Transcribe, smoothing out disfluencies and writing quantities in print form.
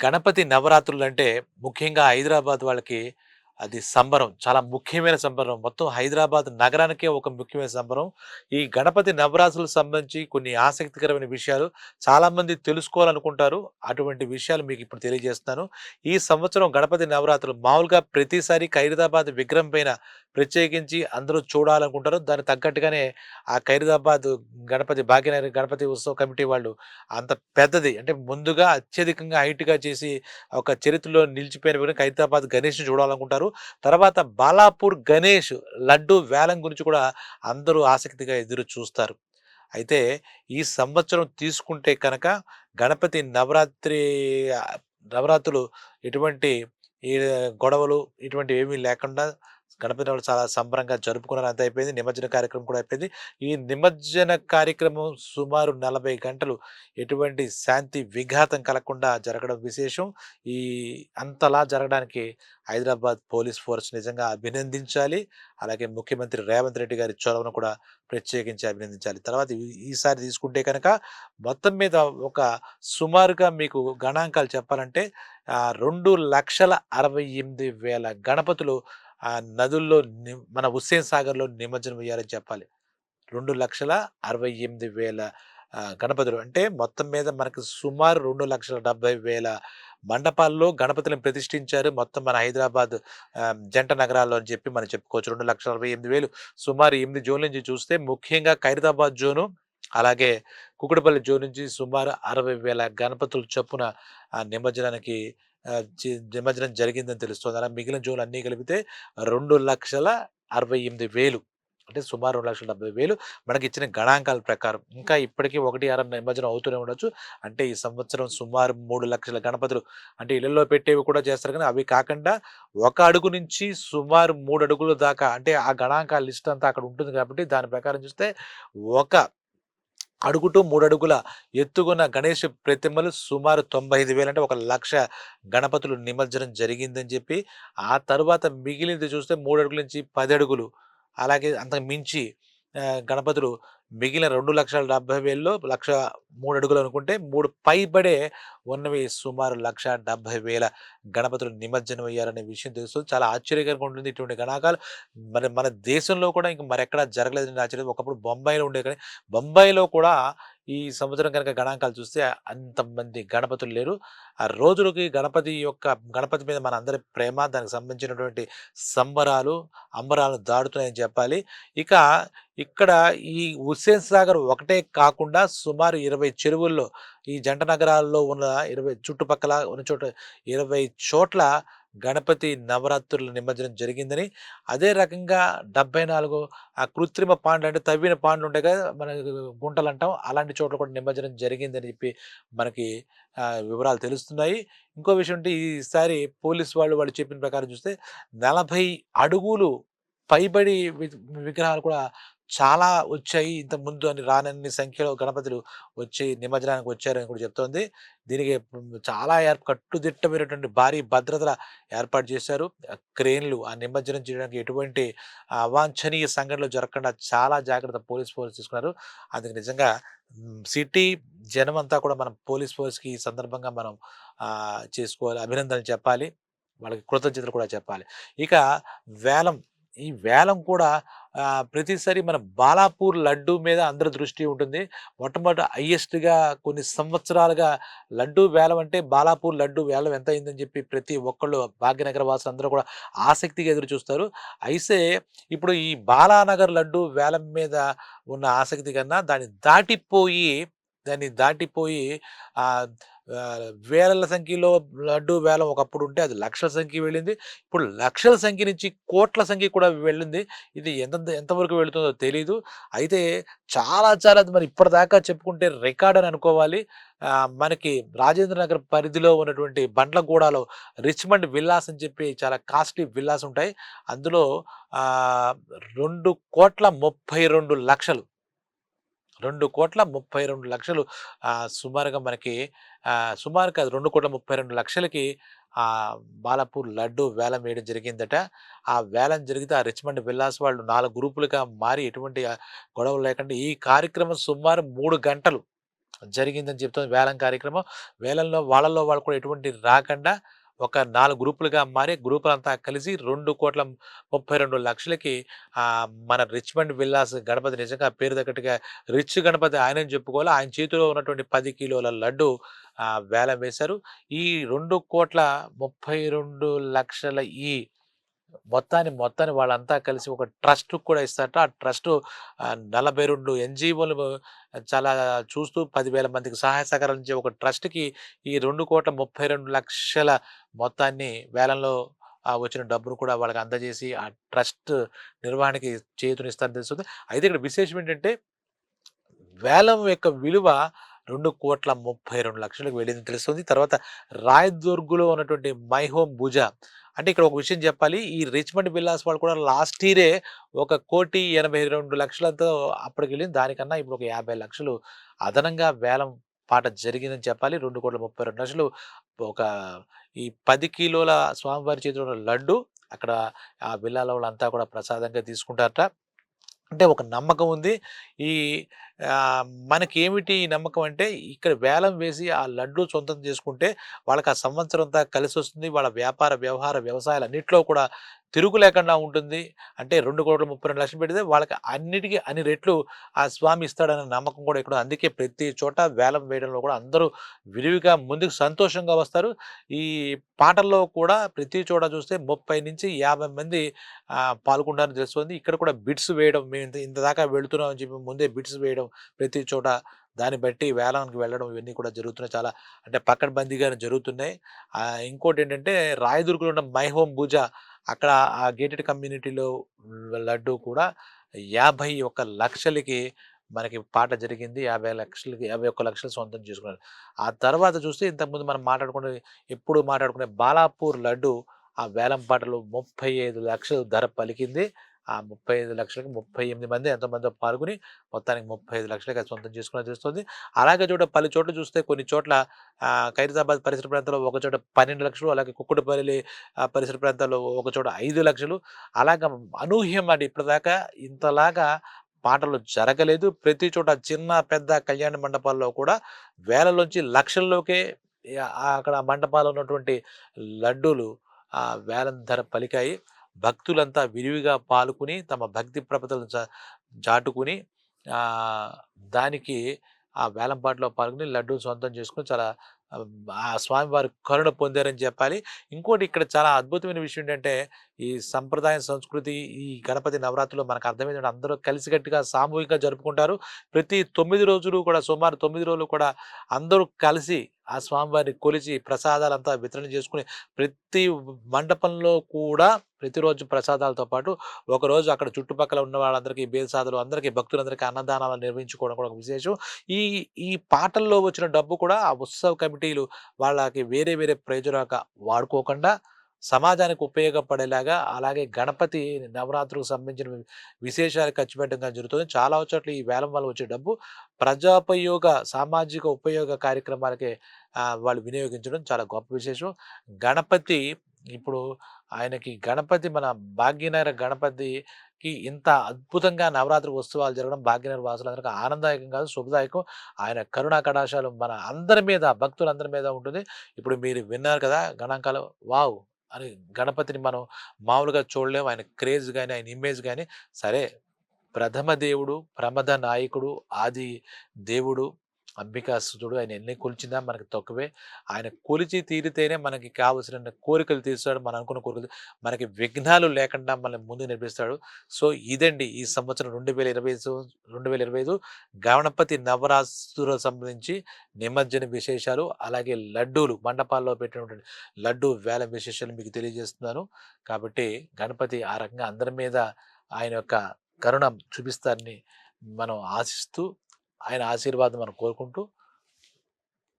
గణపతి నవరాత్రులంటే ముఖ్యంగా హైదరాబాద్ వాళ్ళకి అది సంబరం. చాలా ముఖ్యమైన సంబరం. మొత్తం హైదరాబాద్ నగరానికే ఒక ముఖ్యమైన సంబరం. ఈ గణపతి నవరాత్రులకు సంబంధించి కొన్ని ఆసక్తికరమైన విషయాలు చాలామంది తెలుసుకోవాలనుకుంటారు. అటువంటి విషయాలు మీకిప్పుడు తెలియజేస్తున్నాను. ఈ సంవత్సరం గణపతి నవరాత్రులు మామూలుగా ప్రతిసారి ఖైరతాబాద్ విగ్రహం పైన ప్రత్యేకించి అందరూ చూడాలనుకుంటారు. దానికి తగ్గట్టుగానే ఆ ఖైరతాబాద్ భాగ్యనగర్ గణపతి ఉత్సవ కమిటీ వాళ్ళు అంత పెద్దది అంటే ముందుగా అత్యధికంగా హైట్‌గా చేసి ఒక చరిత్రలో నిలిచిపోయిన విధంగా ఖైరతాబాద్ గణేష్‌ని చూడాలనుకుంటారు. తర్వాత బాలాపూర్ గణేష్ లడ్డూ వేలం గురించి కూడా అందరూ ఆసక్తిగా ఎదురు చూస్తారు. అయితే ఈ సంవత్సరం తీసుకుంటే కనుక గణపతి నవరాత్రులు ఎటువంటి ఈ గొడవలు ఇటువంటివేమీ లేకుండా గణపతి నవరాత్రులు చాలా సంబరంగా జరుపుకున్నారు. అంతా అయిపోయింది. నిమజ్జన కార్యక్రమం కూడా అయిపోయింది. ఈ నిమజ్జన కార్యక్రమం సుమారు 40 గంటలు ఎటువంటి శాంతి విఘాతం కలగకుండా జరగడం విశేషం. ఈ అంతలా జరగడానికి హైదరాబాద్ పోలీస్ ఫోర్స్ నిజంగా అభినందించాలి. అలాగే ముఖ్యమంత్రి రేవంత్ రెడ్డి గారి చొరవను కూడా ప్రత్యేకించి అభినందించాలి. తర్వాత ఈసారి తీసుకుంటే కనుక మొత్తం మీద ఒక సుమారుగా మీకు గణాంకాలు చెప్పాలంటే 2,68,000 గణపతులు నదుల్లో మన హుస్సేన్ సాగర్‌లో నిమజ్జనం అయ్యారని చెప్పాలి. 2,68,000 గణపతులు. అంటే మొత్తం మీద మనకు సుమారు 2,70,000 మండపాల్లో గణపతులను ప్రతిష్ఠించారు. మొత్తం మన హైదరాబాద్ జంట నగరాల్లో అని చెప్పి మనం చెప్పుకోవచ్చు. 2,68,000 సుమారు 8 జోన్ల నుంచి చూస్తే ముఖ్యంగా ఖైరతాబాద్ జోను, అలాగే కుకట్పల్లి జోన్ నుంచి సుమారు 60,000 గణపతులు చొప్పున నిమజ్జనానికి నిమజ్జనం జరిగిందని తెలుస్తోంది. అలా మిగిలిన జోన్‌లు అన్నీ కలిపితే 2,68,000 అంటే సుమారు 2,70,000 మనకిచ్చిన గణాంకాల ప్రకారం. ఇంకా ఇప్పటికి 1, 6 నిమజ్జనం అవుతూనే ఉండొచ్చు. అంటే ఈ సంవత్సరం సుమారు 3,00,000 గణపతులు అంటే ఇళ్లల్లో పెట్టేవి కూడా చేస్తారు కానీ అవి కాకుండా ఒక అడుగు నుంచి సుమారు 3 అడుగుల దాకా అంటే ఆ గణాంకాల లిస్ట్ అంతా అక్కడ ఉంటుంది కాబట్టి దాని ప్రకారం చూస్తే ఒక అడుగు టు 3 అడుగుల ఎత్తుగున్న గణేష్ ప్రతిమలు సుమారు 95,000 అంటే 1,00,000 గణపతులు నిమజ్జనం జరిగిందని చెప్పి, ఆ తరువాత మిగిలినది చూస్తే 3 అడుగుల నుంచి 10 అడుగులు, అలాగే అంతకు మించి గణపతులు మిగిలిన 2,70,000లో 1,00,000 3 అడుగులు అనుకుంటే 3 పైబడే ఉన్నవి సుమారు 1,70,000 గణపతులు నిమజ్జనం అయ్యారనే విషయం తెలుస్తుంది. చాలా ఆశ్చర్యకరంగా ఉంటుంది ఇటువంటి గణాంకాలు. మరి మన దేశంలో కూడా ఇంక మరెక్కడా జరగలేదని ఆశ్చర్యం. ఒకప్పుడు బొంబాయిలో ఉండేది కానీ బొంబాయిలో కూడా ఈ సంవత్సరం కనుక గణాంకాలు చూస్తే అంతమంది గణపతులు లేరు. ఆ రోజులకి గణపతి మీద మనందరి ప్రేమ, దానికి సంబంధించినటువంటి సంబరాలు, అంబరాలు దాటుతున్నాయని చెప్పాలి. ఇక ఇక్కడ ఈ హుస్సేన్ సాగర్ ఒకటే కాకుండా సుమారు 20 చెరువుల్లో ఈ జంట నగరాల్లో ఉన్న 20 చుట్టుపక్కల ఉన్న చోట 20 చోట్ల గణపతి నవరాత్రుల నిమజ్జనం జరిగిందని, అదే రకంగా 74 కృత్రిమ పాండ్లు అంటే తవ్విన పాండ్లు ఉంటాయి కదా! మన గుంటలంటాం. అలాంటి చోట్ల కూడా నిమజ్జనం జరిగిందని చెప్పి మనకి వివరాలు తెలుస్తున్నాయి. ఇంకో విషయం అంటే ఈసారి పోలీస్ వాళ్ళు చెప్పిన ప్రకారం చూస్తే 40 అడుగులు పైబడి విగ్రహాలు కూడా చాలా వచ్చాయి. ఇంతకుముందు అని రానన్ని సంఖ్యలో గణపతులు వచ్చి నిమజ్జనానికి వచ్చారని కూడా చెప్తోంది. దీనికి చాలా కట్టుదిట్టమైనటువంటి భారీ భద్రతల ఏర్పాటు చేశారు. క్రేన్‌లు ఆ నిమజ్జనం చేయడానికి ఎటువంటి అవాంఛనీయ సంఘటనలు జరగకుండా చాలా జాగ్రత్త పోలీస్ ఫోర్స్ తీసుకున్నారు. అందుకు నిజంగా సిటీ జనమంతా కూడా మనం పోలీస్ ఫోర్స్‌కి ఈ సందర్భంగా మనం చేసుకోవాలి. అభినందనలు చెప్పాలి. వాళ్ళకి కృతజ్ఞతలు కూడా చెప్పాలి. ఇక వేలం ఈ వేలం కూడా ప్రతిసారి మన బాలాపూర్ లడ్డూ మీద అందరి దృష్టి ఉంటుంది. మొట్టమొదట హైయెస్ట్‌గా కొన్ని సంవత్సరాలుగా లడ్డూ వేలం అంటే బాలాపూర్ లడ్డూ వేలం ఎంత అయిందని చెప్పి ప్రతి ఒక్కళ్ళు భాగ్యనగర వాసులందరూ కూడా ఆసక్తిగా ఎదురు చూస్తారు. అయితే ఇప్పుడు ఈ బాలానగర్ లడ్డూ వేలం మీద ఉన్న ఆసక్తి కన్నా దాన్ని దాటిపోయి ఆహ్, వేలల సంఖ్యలో లడ్డూ వేలం ఒకప్పుడు ఉంటే అది లక్షల సంఖ్య వెళ్ళింది. ఇప్పుడు లక్షల సంఖ్య నుంచి కోట్ల సంఖ్య కూడా వెళ్ళింది. ఇది ఎంతవరకు వెళుతుందో తెలీదు. అయితే చాలా చాలా మరి ఇప్పటిదాకా చెప్పుకుంటే రికార్డ్ అని అనుకోవాలి. మనకి రాజేంద్ర నగర్ పరిధిలో ఉన్నటువంటి బండ్లగూడలో రిచ్‌మండ్ విల్లాస్ అని చెప్పి చాలా కాస్ట్‌లీ విల్లాస్ ఉంటాయి. అందులో ఆహ్, 2,32,00,000 2,32,00,000 సుమారుగా మనకి సుమారు కాదు 2,32,00,000కి బాలాపూర్ లడ్డు వేలం వేయడం జరిగిందట. ఆ వేలం జరిగితే ఆ రిచ్‌మండ్ విల్లాస్ వాళ్ళు 4 గ్రూపులుగా మారి ఎటువంటి గొడవలు లేకుండా ఈ కార్యక్రమం సుమారు 3 గంటలు జరిగిందని చెప్తుంది వేలం కార్యక్రమం. వేలంలో వాళ్ళలో వాళ్ళు కూడా ఎటువంటి రాకుండా ఒక 4 గ్రూపులుగా మారి గ్రూపులంతా కలిసి 2,32,00,000కి మన రిచ్‌మండ్ విల్లాస్ గణపతి నిజంగా పేరు తగ్గట్టుగా రిచ్ గణపతి ఆయనని చెప్పుకోవాలి. ఆయన చేతిలో ఉన్నటువంటి 10 కిలోల లడ్డు వేలం వేశారు. ఈ 2,32,00,000 ఈ మొత్తాన్ని వాళ్ళంతా కలిసి ఒక ట్రస్ట్‌కి కూడా ఇస్తారట. ఆ ట్రస్టు 42 ఎన్‌జీఓలు చాలా చూస్తూ 10,000 మందికి సహాయ సహకారాలు అందించే ఒక ట్రస్ట్‌కి ఈ 2,32,00,000 మొత్తాన్ని వేలంలో వచ్చిన డబ్బును కూడా వాళ్ళకి అందజేసి ఆ ట్రస్ట్ నిర్వహణకి చేయూతనిస్తారని తెలుస్తుంది. అయితే ఇక్కడ విశేషం ఏంటంటే వేలం యొక్క విలువ 2,32,00,000కి వెళ్ళిందని తెలుస్తుంది. తర్వాత రాయదుర్గ్‌లో ఉన్నటువంటి మై హోమ్ భుజ అంటే ఇక్కడ ఒక విషయం చెప్పాలి. ఈ రిచ్‌మండ్ విల్లాస్ వాళ్ళు కూడా లాస్ట్ ఇయరే 1,82,00,000తో అప్పటికెళ్ళింది. దానికన్నా ఇప్పుడు ఒక 50,00,000 అదనంగా వేలం పాట జరిగిందని చెప్పాలి. 2,32,00,000 ఒక ఈ 10 కిలోల స్వామివారి చేతిలో ఉన్న లడ్డు అక్కడ ఆ విల్లాల వాళ్ళంతా కూడా ప్రసాదంగా తీసుకుంటారట. అంటే ఒక నమ్మకం ఉంది. ఈ మనకేమిటి ఈ నమ్మకం అంటే ఇక్కడ వేలం వేసి ఆ లడ్డూ సొంతం చేసుకుంటే వాళ్ళకి ఆ సంవత్సరం అంతా కలిసొస్తుంది. వాళ్ళ వ్యాపార, వ్యవహార, వ్యవసాయాలన్నిట్లో కూడా తిరుగు లేకుండా ఉంటుంది. అంటే 2,32,00,000 పెడితే వాళ్ళకి అన్నిటికి అన్ని రెట్లు ఆ స్వామి ఇస్తాడనే నమ్మకం కూడా ఇక్కడ అందుకే ప్రతి చోట వేలం వేయడంలో కూడా అందరూ విరివిగా ముందుకు సంతోషంగా వస్తారు. ఈ పాటల్లో కూడా ప్రతి చోట చూస్తే 30-50 మంది పాల్గొంటారని తెలుస్తుంది. ఇక్కడ కూడా బిట్స్ వేయడం మేము ఇంత దాకా వెళుతున్నాం అని చెప్పి ముందే బిట్స్ వేయడం ప్రతి చోట దాన్ని బట్టి వేలానికి వెళ్ళడం ఇవన్నీ కూడా జరుగుతున్నాయి. చాలా అంటే పకడ్బందీగానే జరుగుతున్నాయి. ఇంకోటేంటంటే రాయదుర్గ్‌లో ఉన్న మై హోమ్ భూజ అక్కడ ఆ గేటెడ్ కమ్యూనిటీలో లడ్డు కూడా 51,00,000కి మనకి పాట జరిగింది. 50,00,000కి 51,00,000 సొంతం చేసుకున్నారు. ఆ తర్వాత చూస్తే ఇంతకుముందు మనం ఎప్పుడు మాట్లాడుకునే బాలాపూర్ లడ్డు ఆ వేలం పాటలో 35,00,000 ధర పలికింది. ఆ 35,00,000కి 38 మంది ఎంతోమందో పాల్గొని మొత్తానికి 35,00,000కి అది సొంతం చేసుకున్నది తెలుస్తుంది. అలాగే పలు చోట్ల చూస్తే కొన్ని చోట్ల ఖైరతాబాద్ పరిసర ప్రాంతాల్లో ఒక చోట 12,00,000 అలాగే కుక్కటిపల్లి పరిసర ప్రాంతాల్లో ఒక చోట 5,00,000 అలాగా అనూహ్యం అండి. ఇప్పటిదాకా ఇంతలాగా పాటలు జరగలేదు. ప్రతి చోట చిన్న, పెద్ద కళ్యాణ మండపాల్లో కూడా వేలలోంచి లక్షల్లోకే అక్కడ మంటపాల్లో ఉన్నటువంటి లడ్డూలు వేలం ధర పలికాయి. భక్తులంతా విరివిగా పాల్గొని తమ భక్తి ప్రపతులను చాటుకుని ఆహ్, దానికి ఆ వేలం పాటలో పాల్గొని లడ్డూని సొంతం చేసుకొని చాలా ఆహ్, ఆ స్వామివారి కరుణ పొందారని చెప్పాలి. ఇంకోటి ఇక్కడ చాలా అద్భుతమైన విషయం ఏంటంటే, ఈ సంప్రదాయం, సంస్కృతి ఈ గణపతి నవరాత్రులు మనకు అర్థమైందంటే అందరూ కలిసికట్టుగా సామూహికంగా జరుపుకుంటారు. ప్రతి 9 రోజులు కూడా సుమారు 9 రోజులు కూడా అందరూ కలిసి ఆ స్వామివారిని కొలిచి ప్రసాదాలంతా వితరణ చేసుకొని ప్రతి మండపంలో కూడా ప్రతిరోజు ప్రసాదాలతో పాటు ఒకరోజు అక్కడ చుట్టుపక్కల ఉన్న వాళ్ళందరికీ బేల్సాదులు అందరికీ భక్తులందరికీ అన్నదానాలు నిర్వహించుకోవడం కూడా ఒక విశేషం. ఈ ఈ పాటల్లో వచ్చిన డబ్బు కూడా ఆ ఉత్సవ కమిటీలు వాళ్ళకి వేరే వేరే ప్రయోజనాలుగా వాడుకోకుండా సమాజానికి ఉపయోగపడేలాగా అలాగే గణపతి నవరాత్రులకు సంబంధించిన విశేషాలు ఖర్చు పెట్టడం జరుగుతుంది. చాలా చోట్ల ఈ వేలం వల్ల వచ్చే డబ్బు ప్రజోపయోగ, సామాజిక ఉపయోగ కార్యక్రమాలకే వాళ్ళు వినియోగించడం చాలా గొప్ప విశేషం. గణపతి ఇప్పుడు ఆయనకి గణపతి మన భాగ్యనగర గణపతికి ఇంత అద్భుతంగా నవరాత్రి ఉత్సవాలు జరగడం భాగ్యనగర వాసులందరికీ ఆనందదాయకం కాదు, శుభదాయకం. ఆయన కరుణా కటాక్షాలు మన అందరి మీద, భక్తులందరి మీద ఉంటుంది. ఇప్పుడు మీరు విన్నారు కదా! గణాంకాలు వావ్! అని గణపతిని మనం మామూలుగా చూడలేము. ఆయన క్రేజ్ గాని, ఆయన ఇమేజ్ గాని సరే ప్రథమ దేవుడు, ప్రమథ నాయకుడు, ఆది దేవుడు, అంబికాసుతుడు ఆయన ఎన్ని కొలిచినా మనకు తక్కువే. ఆయన కొలిచి తీరితేనే మనకి కావాల్సిన కోరికలు తీరుస్తాడు. మనం అనుకున్న కోరికలు మనకి విఘ్నాలు లేకుండా మనల్ని ముందుకు నడిపిస్తాడు. సో, ఇదండి ఈ సంవత్సరం 2025 గణపతి నవరాత్రులకు సంబంధించి నిమజ్జన విశేషాలు, అలాగే లడ్డూలు మండపాల్లో పెట్టినటువంటి లడ్డూ వేలం విశేషాలు మీకు తెలియజేస్తున్నాను. కాబట్టి గణపతి ఆ రకంగా అందరి మీద ఆయన యొక్క కరుణ చూపిస్తారని మనం ఆశిస్తూ, ఆయన ఆశీర్వాదం మనం కోరుకుంటూ